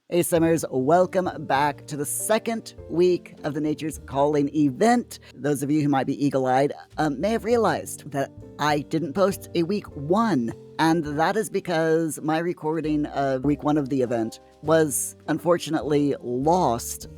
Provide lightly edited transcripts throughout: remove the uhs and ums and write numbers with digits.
Hey Summers, welcome back to the second week of the Nature's Calling event. Those of you who might be eagle-eyed may have realized that I didn't post a week one, and that is because my recording of week one of the event was unfortunately lost,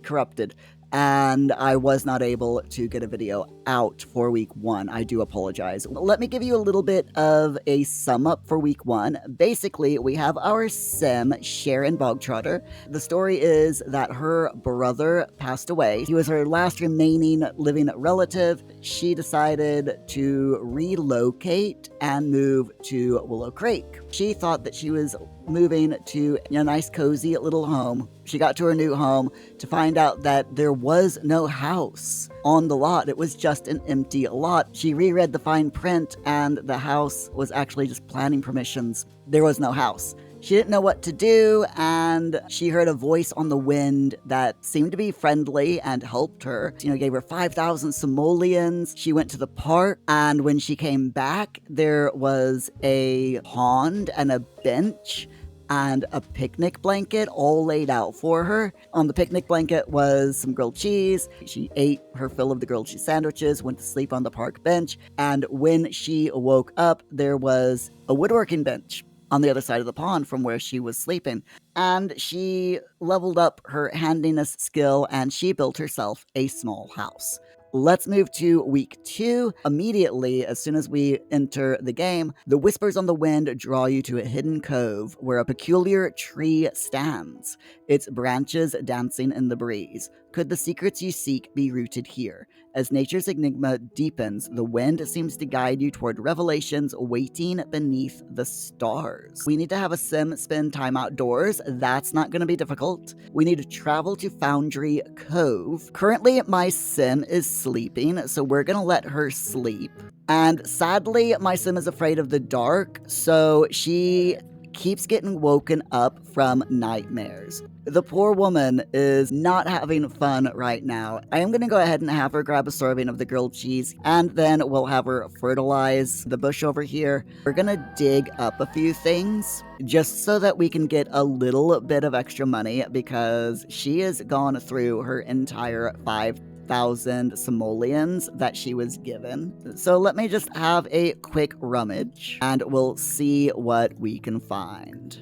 corrupted, and I was not able to get a video out for week one. I do apologize. Let me give you a little bit of a sum up for week one. Basically, we have our sim, Sharon Bogtrotter. The story is that her brother passed away. He was her last remaining living relative. She decided to relocate and move to Willow Creek. She thought that she was moving to a nice cozy little home. She got to her new home to find out that there was no house on the lot. It was just an empty lot. She reread the fine print and the house was actually just planning permissions. There was no house. She didn't know what to do, and she heard a voice on the wind that seemed to be friendly and helped her. Gave her 5,000 simoleons. She went to the park, and when she came back, there was a pond and a bench and a picnic blanket all laid out for her. On the picnic blanket was some grilled cheese. She ate her fill of the grilled cheese sandwiches, went to sleep on the park bench, and when she woke up, there was a woodworking bench on the other side of the pond from where she was sleeping. And she leveled up her handiness skill and she built herself a small house. Let's move to week two. Immediately, as soon as we enter the game, the whispers on the wind draw you to a hidden cove where a peculiar tree stands, its branches dancing in the breeze. Could the secrets you seek be rooted here? As nature's enigma deepens, the wind seems to guide you toward revelations waiting beneath the stars. We need to have a sim spend time outdoors. That's not going to be difficult. We need to travel to Foundry Cove. Currently, my sim is sleeping, so we're going to let her sleep. And sadly, my sim is afraid of the dark, so she keeps getting woken up from nightmares. The poor woman is not having fun right now. I am going to go ahead and have her grab a serving of the grilled cheese, and then we'll have her fertilize the bush over here. We're going to dig up a few things just so that we can get a little bit of extra money because she has gone through her entire 5,000 simoleons that she was given. So let me just have a quick rummage and we'll see what we can find.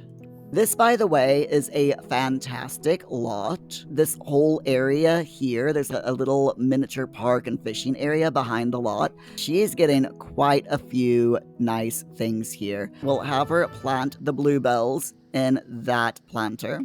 This, by the way, is a fantastic lot. This whole area here, there's a little miniature park and fishing area behind the lot. She is getting quite a few nice things here. We'll have her plant the bluebells in that planter,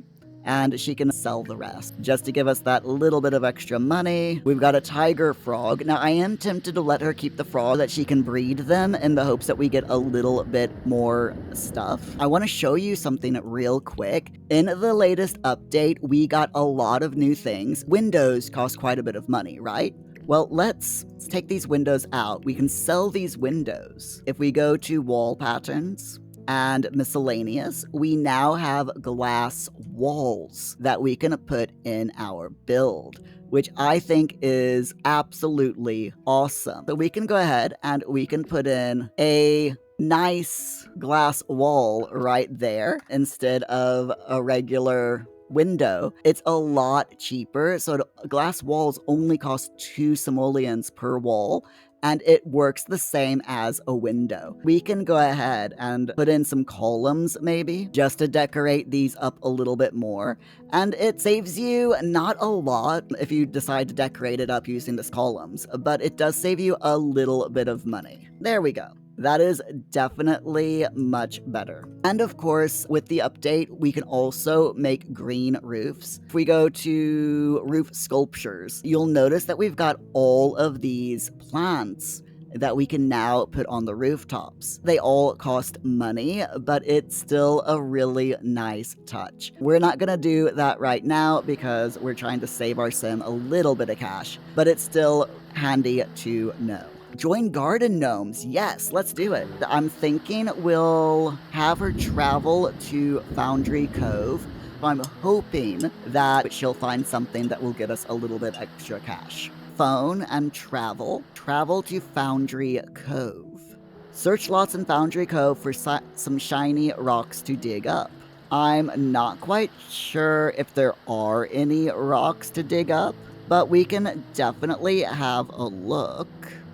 and she can sell the rest just to give us that little bit of extra money. We've got a tiger frog. Now, I am tempted to let her keep the frog so that she can breed them in the hopes that we get a little bit more stuff. I want to show you something real quick. In the latest update, we got a lot of new things. Windows cost quite a bit of money, right? Well, let's take these windows out. We can sell these windows. If we go to wall patterns and miscellaneous, we now have glass walls that we can put in our build, which I think is absolutely awesome. So we can go ahead and we can put in a nice glass wall right there instead of a regular window. It's a lot cheaper. So glass walls only cost 2 simoleons per wall, and it works the same as a window. We can go ahead and put in some columns maybe just to decorate these up a little bit more. And it saves you not a lot if you decide to decorate it up using these columns, but it does save you a little bit of money. There we go. That is definitely much better. And of course, with the update, we can also make green roofs. If we go to roof sculptures, you'll notice that we've got all of these plants that we can now put on the rooftops. They all cost money, but it's still a really nice touch. We're not gonna do that right now because we're trying to save our sim a little bit of cash, but it's still handy to know. Join garden gnomes. Yes, let's do it. I'm thinking we'll have her travel to Foundry Cove. I'm hoping that she'll find something that will get us a little bit extra cash. Phone and travel. Travel to Foundry Cove. Search lots in Foundry Cove for some shiny rocks to dig up. I'm not quite sure if there are any rocks to dig up, but we can definitely have a look.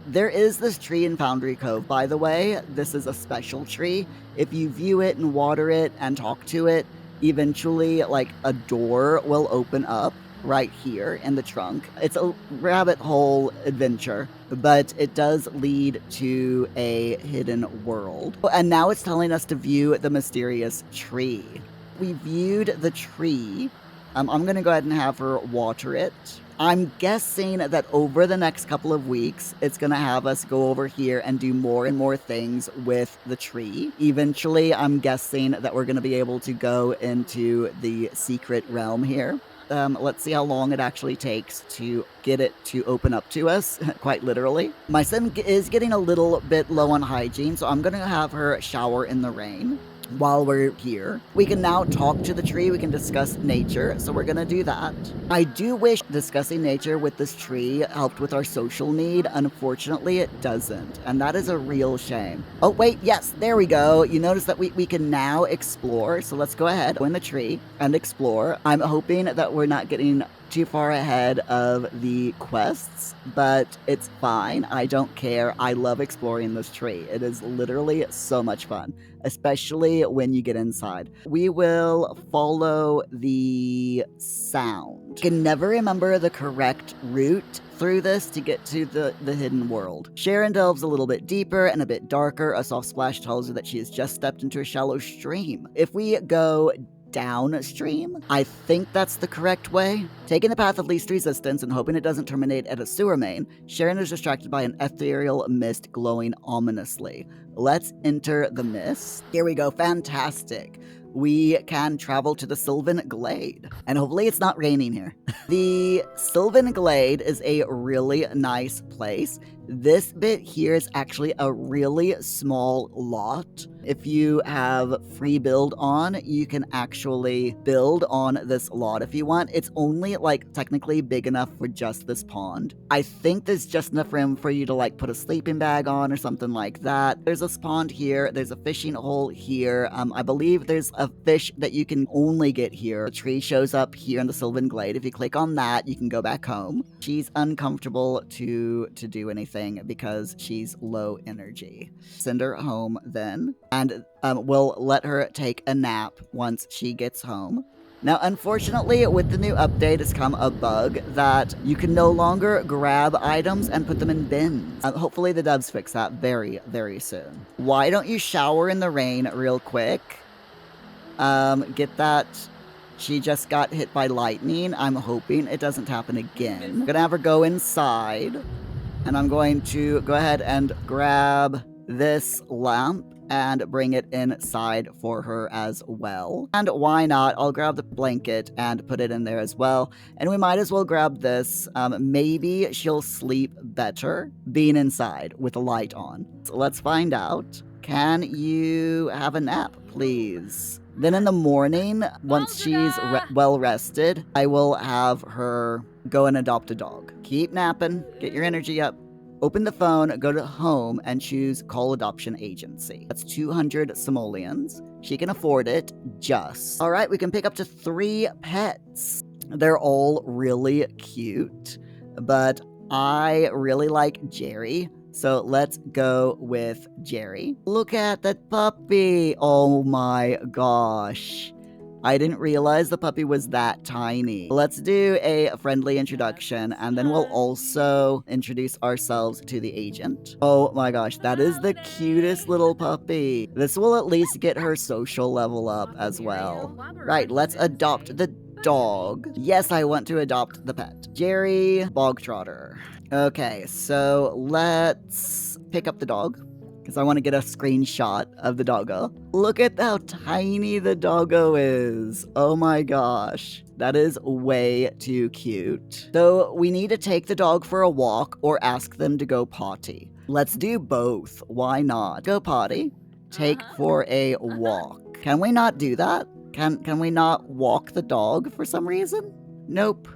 There is this tree in Foundry Cove, by the way. This is a special tree. If you view it and water it and talk to it, eventually, like, a door will open up right here in the trunk. It's a rabbit hole adventure, but it does lead to a hidden world. And now it's telling us to view the mysterious tree. We viewed the tree. I'm gonna go ahead and have her water it. I'm guessing that over the next couple of weeks, it's gonna have us go over here and do more and more things with the tree. Eventually, I'm guessing that we're gonna be able to go into the secret realm here. Let's see how long it actually takes to get it to open up to us, quite literally. My sim is getting a little bit low on hygiene, so I'm gonna have her shower in the rain while we're here. We can now talk to the tree, we can discuss nature, so we're gonna do that. I do wish discussing nature with this tree helped with our social need. Unfortunately, it doesn't, and that is a real shame. Oh wait, yes, there we go. You notice that we can now explore, so let's go ahead, go in the tree and explore. I'm hoping that we're not getting too far ahead of the quests, but it's fine. I don't care. I love exploring this tree. It is literally so much fun, especially when you get inside. We will follow the sound. I can never remember the correct route through this to get to the hidden world. Sharon delves a little bit deeper and a bit darker. A soft splash tells her that she has just stepped into a shallow stream. If we go downstream, I think that's the correct way. Taking the path of least resistance and hoping it doesn't terminate at a sewer main, Sharon is distracted by an ethereal mist glowing ominously. Let's enter the mist. Here we go, fantastic. We can travel to the Sylvan Glade, and hopefully it's not raining here. The Sylvan Glade is a really nice place. This bit here is actually a really small lot. If you have free build on, you can actually build on this lot if you want. It's only like technically big enough for just this pond. I think there's just enough room for you to like put a sleeping bag on or something like that. There's a pond here. There's a fishing hole here. I believe there's a fish that you can only get here. The tree shows up here in the Sylvan Glade. If you click on that, you can go back home. She's uncomfortable to do anything because she's low energy. Send her home then, and we'll let her take a nap once she gets home. Now, unfortunately, with the new update has come a bug that you can no longer grab items and put them in bins. Hopefully the devs fix that very, very soon. Why don't you shower in the rain real quick? Get that. She just got hit by lightning. I'm hoping it doesn't happen again. I'm gonna have her go inside, and I'm going to go ahead and grab this lamp and bring it inside for her as well. And why not? I'll grab the blanket and put it in there as well. And we might as well grab this. Maybe she'll sleep better being inside with a light on. So let's find out. Can you have a nap, please? Then in the morning, once she's well rested, I will have her go and adopt a dog. Keep napping, get your energy up. Open the phone, go to home, and choose Call Adoption Agency. That's 200 simoleons. She can afford it, just. All right, we can pick up to 3 pets. They're all really cute, but I really like Jerry. So let's go with Jerry. Look at that puppy. Oh my gosh. I didn't realize the puppy was that tiny. Let's do a friendly introduction, and then we'll also introduce ourselves to the agent. Oh my gosh, that is the cutest little puppy. This will at least get her social level up as well. Right, let's adopt the dog. Yes, I want to adopt the pet. Jerry Bog Trotter. Okay, so let's pick up the dog, because I want to get a screenshot of the doggo. Look at how tiny the doggo is. Oh my gosh. That is way too cute. So we need to take the dog for a walk or ask them to go potty. Let's do both. Why not? Go potty, take for a walk. Can we not do that? Can we not walk the dog for some reason? Nope.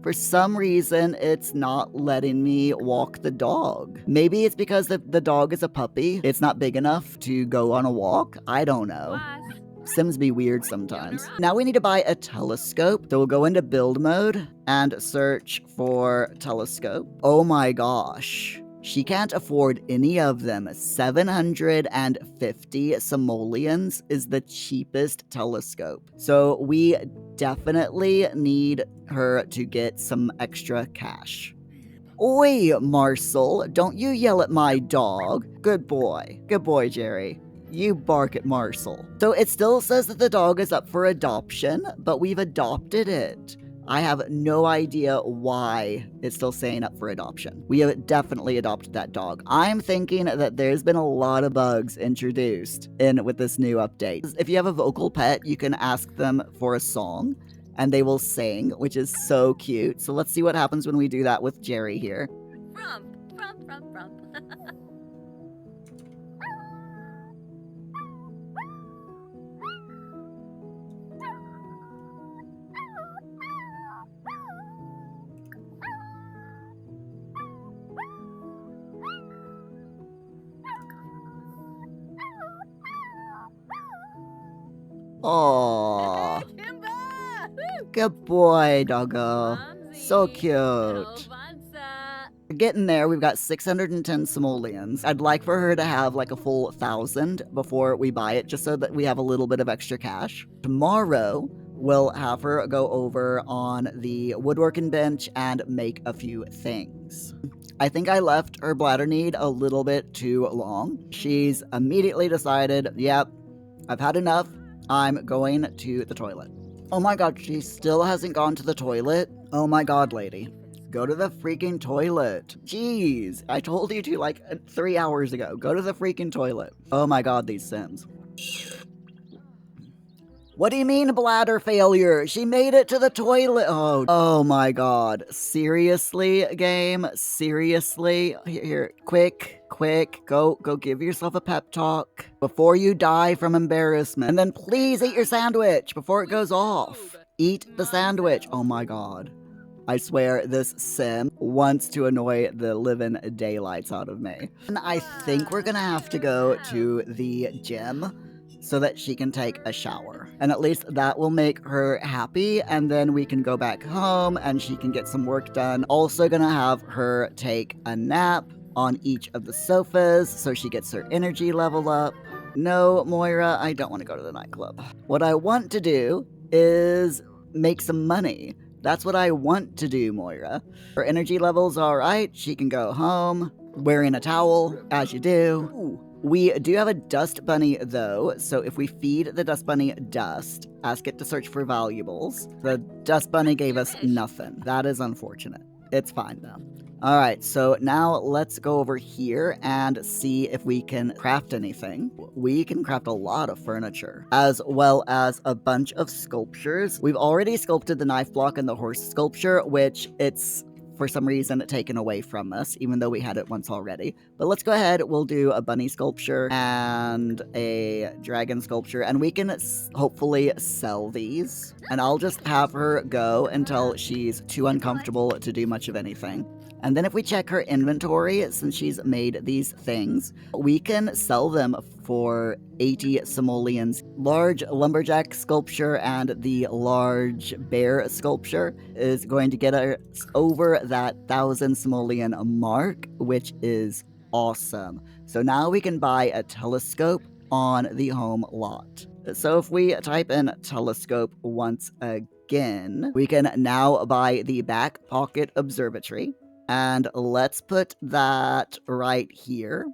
For some reason, it's not letting me walk the dog. Maybe it's because the dog is a puppy. It's not big enough to go on a walk. I don't know. Sims be weird sometimes. Now we need to buy a telescope. So we'll go into build mode and search for telescope. Oh my gosh. She can't afford any of them. 750 simoleons is the cheapest telescope. So we definitely need her to get some extra cash. Oi, Marcel, don't you yell at my dog. Good boy. Good boy, Jerry. You bark at Marcel. So it still says that the dog is up for adoption, but we've adopted it. I have no idea why it's still saying up for adoption. We have definitely adopted that dog. I'm thinking that there's been a lot of bugs introduced in with this new update. If you have a vocal pet, you can ask them for a song and they will sing, which is so cute. So let's see what happens when we do that with Jerry here. Frump. Aww. Good boy, doggo. So cute. We're getting there. We've got 610 simoleons. I'd like for her to have like a full 1,000 before we buy it, just so that we have a little bit of extra cash. Tomorrow, we'll have her go over on the woodworking bench and make a few things. I think I left her bladder need a little bit too long. She's immediately decided, yep, I've had enough. I'm going to the toilet. Oh my god, she still hasn't gone to the toilet? Oh my god, lady. Go to the freaking toilet. Jeez, I told you to like 3 hours ago. Go to the freaking toilet. Oh my god, these Sims. What do you mean bladder failure? She made it to the toilet. Oh my god. Seriously, game? Seriously? Here, quick, go give yourself a pep talk before you die from embarrassment. And then please eat your sandwich before it goes off. Eat the sandwich. Oh my god. I swear this Sim wants to annoy the living daylights out of me. And I think we're gonna have to go to the gym so that she can take a shower. And at least that will make her happy, and then we can go back home and she can get some work done. Also gonna have her take a nap on each of the sofas so she gets her energy level up. No, Moira, I don't want to go to the nightclub. What I want to do is make some money. That's what I want to do, Moira. Her energy level's alright, she can go home, wearing a towel, as you do. Ooh. We do have a dust bunny, though, so if we feed the dust bunny dust, ask it to search for valuables, the dust bunny gave us nothing. That is unfortunate. It's fine, though. Alright, so now let's go over here and see if we can craft anything. We can craft a lot of furniture, as well as a bunch of sculptures. We've already sculpted the knife block and the horse sculpture, which it's for some reason taken away from us, even though we had it once already. But let's go ahead, we'll do a bunny sculpture and a dragon sculpture, and we can hopefully sell these. And I'll just have her go until she's too uncomfortable to do much of anything. And then if we check her inventory, since she's made these things, we can sell them for 80 simoleons. Large lumberjack sculpture and the large bear sculpture is going to get us over that 1,000 simoleon mark, which is awesome. So now we can buy a telescope on the home lot. So if we type in telescope once again, we can now buy the back pocket observatory. And let's put that right here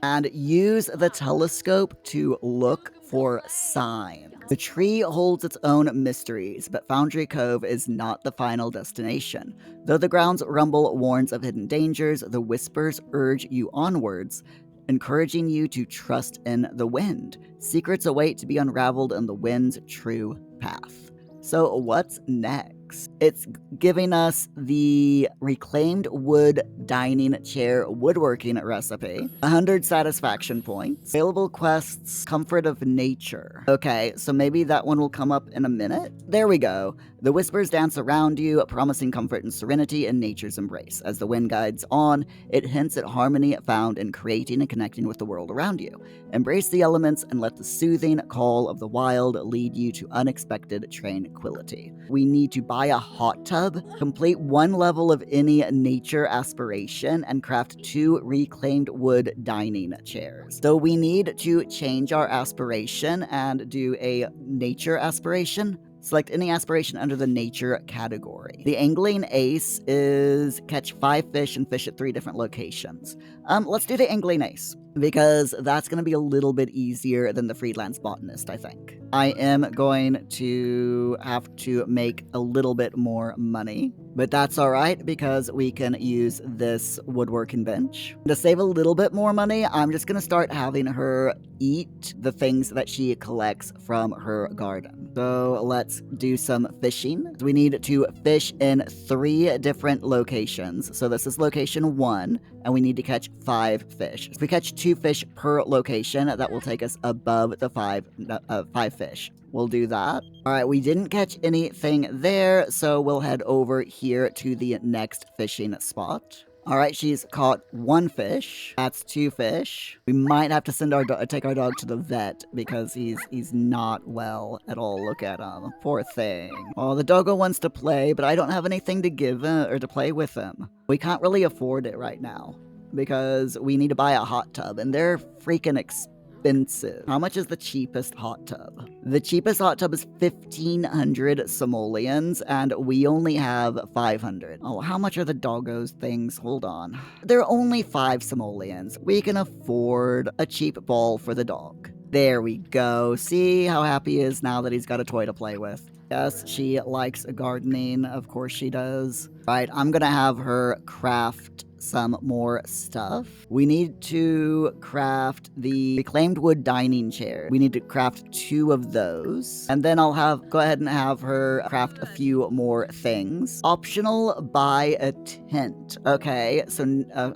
and use the telescope to look for signs. The tree holds its own mysteries, but Foundry Cove is not the final destination. Though the ground's rumble warns of hidden dangers, the whispers urge you onwards, encouraging you to trust in the wind. Secrets await to be unraveled in the wind's true path. So what's next? It's giving us the reclaimed wood dining chair woodworking recipe, 100 satisfaction points, available quests, comfort of nature. Okay, so maybe that one will come up in a minute. There we go. The whispers dance around you, promising comfort and serenity in nature's embrace. As the wind guides on, it hints at harmony found in creating and connecting with the world around you. Embrace the elements and let the soothing call of the wild lead you to unexpected tranquility. We need to buy a hot tub, complete one level of any nature aspiration, and craft 2 reclaimed wood dining chairs. So we need to change our aspiration and do a nature aspiration. Select any aspiration under the nature category. The angling ace is catch 5 fish and fish at 3 different locations. Let's do the angling ace, because that's going to be a little bit easier than the freelance botanist, I think. I am going to have to make a little bit more money, but that's all right because we can use this woodworking bench. To save a little bit more money, I'm just going to start having her eat the things that she collects from her garden. So let's do some fishing. We need to fish in 3 different locations. So this is location 1, and we need to catch 5 fish. If we catch 2 fish per location, that will take us above the 5 fish. We'll do that. All right, we didn't catch anything there, so we'll head over here to the next fishing spot. All right, she's caught 1 fish. That's 2 fish. We might have to take our dog to the vet because he's not well at all. Look at him. Poor thing. Oh, the doggo wants to play, but I don't have anything to give him or to play with him. We can't really afford it right now because we need to buy a hot tub, and they're freaking expensive. How much is the cheapest hot tub? The cheapest hot tub is 1,500 simoleons, and we only have 500. Oh, how much are the doggos things? Hold on. They're only 5 simoleons. We can afford a cheap ball for the dog. There we go. See how happy he is now that he's got a toy to play with. Yes, she likes gardening. Of course she does. Right, I'm gonna have her craft some more stuff. We need to craft the reclaimed wood dining chair. We need to craft 2 of those. And then I'll go ahead and have her craft a few more things. Optional, buy a tent. Okay, so,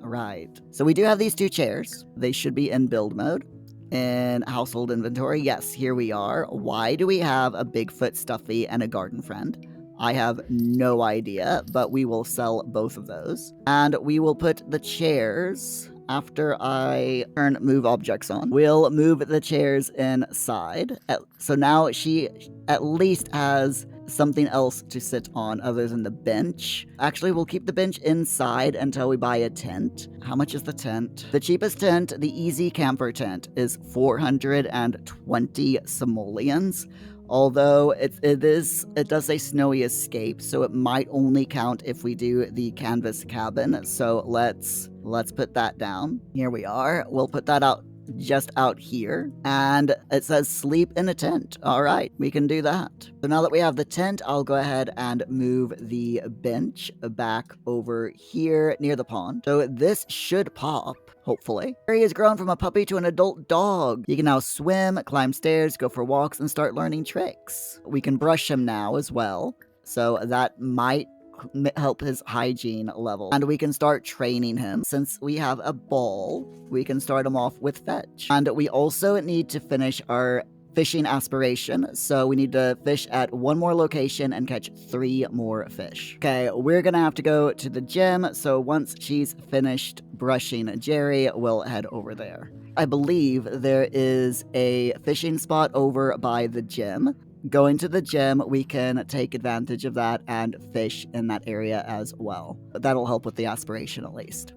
right. So we do have these 2 chairs. They should be in build mode. In household inventory, yes, here we are. Why do we have a Bigfoot stuffy and a garden friend? I have no idea, but we will sell both of those. And we will put the chairs, after I turn move objects on, we'll move the chairs inside. So now she at least has something else to sit on other than the bench. Actually, we'll keep the bench inside until we buy a tent. How much is the tent? The cheapest tent, the easy camper tent, is 420 simoleons. Although it does say snowy escape, so it might only count if we do the canvas cabin. So let's put that down. Here we are. We'll put that out just out here, and it says sleep in a tent. All right, we can do that. So now that we have the tent, I'll go ahead and move the bench back over here near the pond. So this should pop. Hopefully. Harry has grown from a puppy to an adult dog. He can now swim, climb stairs, go for walks, and start learning tricks. We can brush him now as well, so that might help his hygiene level. And we can start training him. Since we have a ball, we can start him off with fetch. And we also need to finish our fishing aspiration, so we need to fish at 1 more location and catch 3 more fish. Okay, we're gonna have to go to the gym, so once she's finished brushing Jerry, we'll head over there. I believe there is a fishing spot over by the gym. Going to the gym, we can take advantage of that and fish in that area as well. That'll help with the aspiration at least.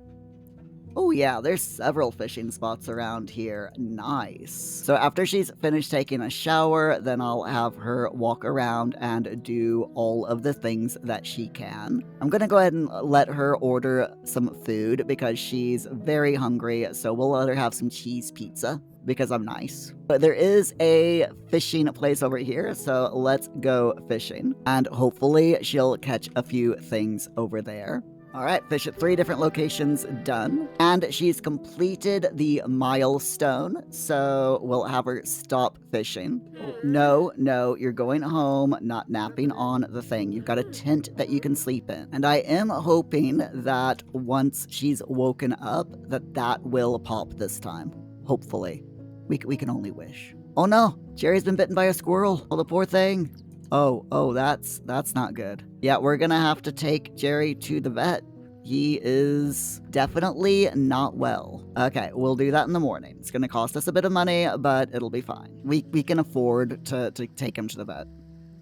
Oh yeah, there's several fishing spots around here. Nice. So after she's finished taking a shower, then I'll have her walk around and do all of the things that she can. I'm gonna go ahead and let her order some food because she's very hungry, so we'll let her have some cheese pizza because I'm nice. But there is a fishing place over here, so let's go fishing. And hopefully she'll catch a few things over there. All right, fish at 3 different locations done. And she's completed the milestone, so we'll have her stop fishing. No, you're going home, not napping on the thing. You've got a tent that you can sleep in. And I am hoping that once she's woken up, that will pop this time. Hopefully. We can only wish. Oh no, Jerry's been bitten by a squirrel. Oh, the poor thing. Oh, that's not good. Yeah, we're gonna have to take Jerry to the vet. He is definitely not well. Okay, we'll do that in the morning. It's gonna cost us a bit of money, but it'll be fine. We can afford to take him to the vet.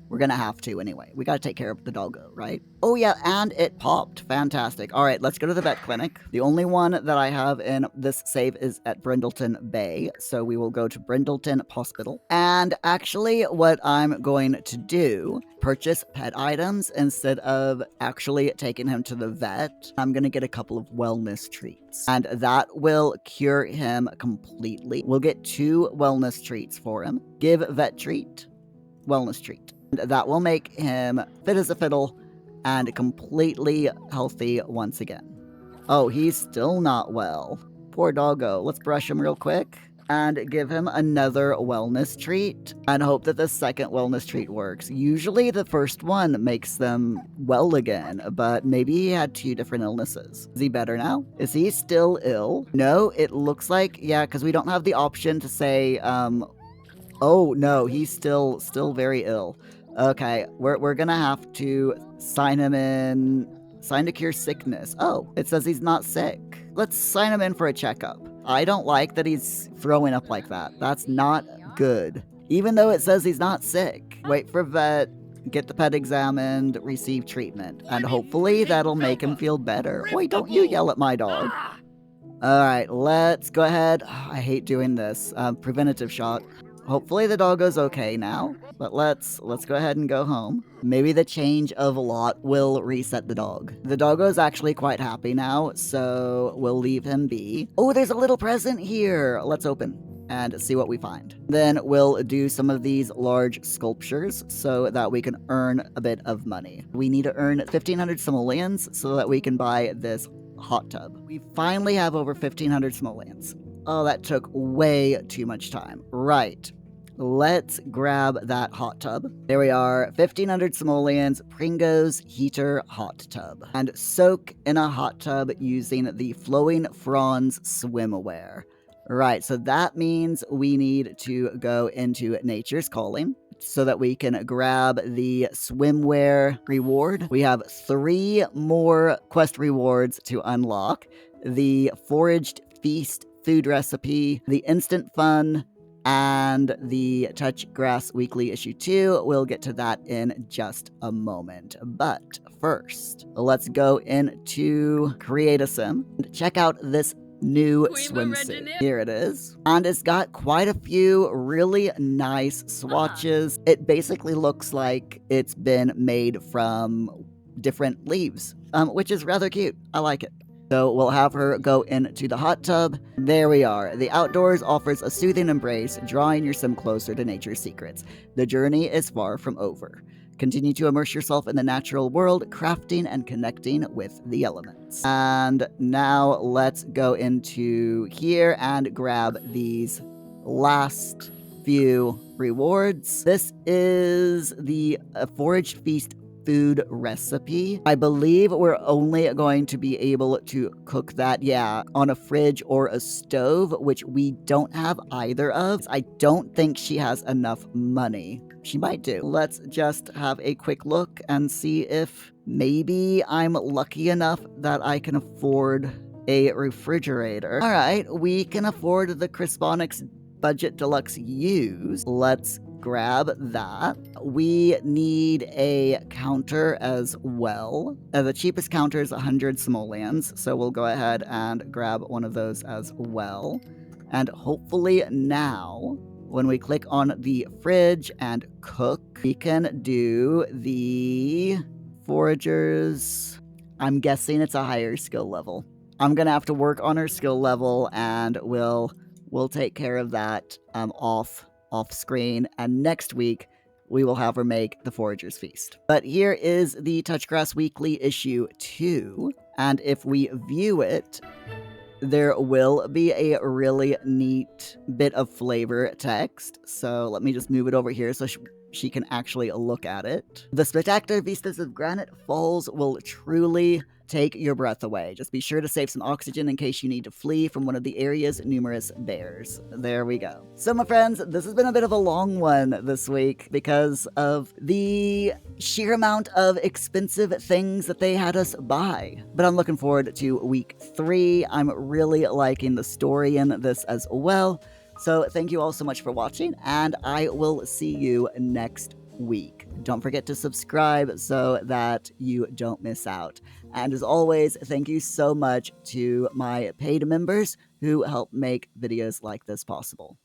We're gonna have to anyway. We gotta take care of the doggo, right? Oh yeah, and it popped. Fantastic. All right, let's go to the vet clinic. The only one that I have in this save is at Brindleton Bay, so we will go to Brindleton Hospital. And actually, what I'm going to do, purchase pet items instead of actually taking him to the vet. I'm gonna get a couple of wellness treats, and that will cure him completely. We'll get 2 wellness treats for him. Give vet treat, wellness treat. That will make him fit as a fiddle and completely healthy once again. Oh, he's still not well. Poor doggo. Let's brush him real quick and give him another wellness treat and hope that the second wellness treat works. Usually the first one makes them well again, but maybe he had 2 different illnesses. Is he better now? Is he still ill? No, it looks like, yeah, because we don't have the option to say, oh no, he's still very ill. Okay, we're gonna have to sign him in. Sign to cure sickness. Oh, it says he's not sick. Let's sign him in for a checkup. I don't like that he's throwing up like that. That's not good. Even though it says he's not sick. Wait for vet, get the pet examined, receive treatment, and hopefully that'll make him feel better. Wait, don't you yell at my dog. All right, let's go ahead. I hate doing this. Preventative shot. Hopefully the doggo's okay now, but let's go ahead and go home. Maybe the change of lot will reset the dog. The doggo's actually quite happy now, so we'll leave him be. Oh, there's a little present here. Let's open and see what we find. Then we'll do some of these large sculptures so that we can earn a bit of money. We need to earn 1,500 simoleons so that we can buy this hot tub. We finally have over 1,500 simoleons. Oh, that took way too much time. Right. Let's grab that hot tub. There we are, 1,500 simoleons, Pringo's heater hot tub. And soak in a hot tub using the flowing fronds swimwear. Right, so that means we need to go into Nature's Calling so that we can grab the swimwear reward. We have 3 more quest rewards to unlock. The Foraged Feast food recipe, the Instant Fun, and the Touch Grass Weekly Issue 2. We'll get to that in just a moment. But first, let's go into Create a Sim and check out this new swimsuit. Here it is. And it's got quite a few really nice swatches. It basically looks like it's been made from different leaves, which is rather cute. I like it. So we'll have her go into the hot tub. There we are. The outdoors offers a soothing embrace, drawing your sim closer to nature's secrets. The journey is far from over. Continue to immerse yourself in the natural world, crafting and connecting with the elements. And now let's go into here and grab these last few rewards. This is the Foraged Feast food recipe. I believe we're only going to be able to cook that, on a fridge or a stove, which we don't have either of. I don't think she has enough money. She might do. Let's just have a quick look and see if maybe I'm lucky enough that I can afford a refrigerator. All right, we can afford the Crisponics Budget Deluxe Use. Let's grab that. We need a counter as well. The cheapest counter is 100 simoleons, so we'll go ahead and grab one of those as well. And hopefully now, when we click on the fridge and cook, we can do the foragers. I'm guessing it's a higher skill level. I'm gonna have to work on her skill level, and we'll take care of that off screen, and next week we will have her make the Forager's Feast. But here is the Touchgrass Weekly Issue 2, And if we view it, there will be a really neat bit of flavor text. So let me just move it over here so she can actually look at it. The spectacular vistas of Granite Falls will truly take your breath away. Just be sure to save some oxygen in case you need to flee from one of the area's numerous bears. There we go. So my friends, this has been a bit of a long one this week because of the sheer amount of expensive things that they had us buy. But I'm looking forward to week 3. I'm really liking the story in this as well. So thank you all so much for watching, and I will see you next week. Don't forget to subscribe so that you don't miss out. And as always, thank you so much to my paid members who help make videos like this possible.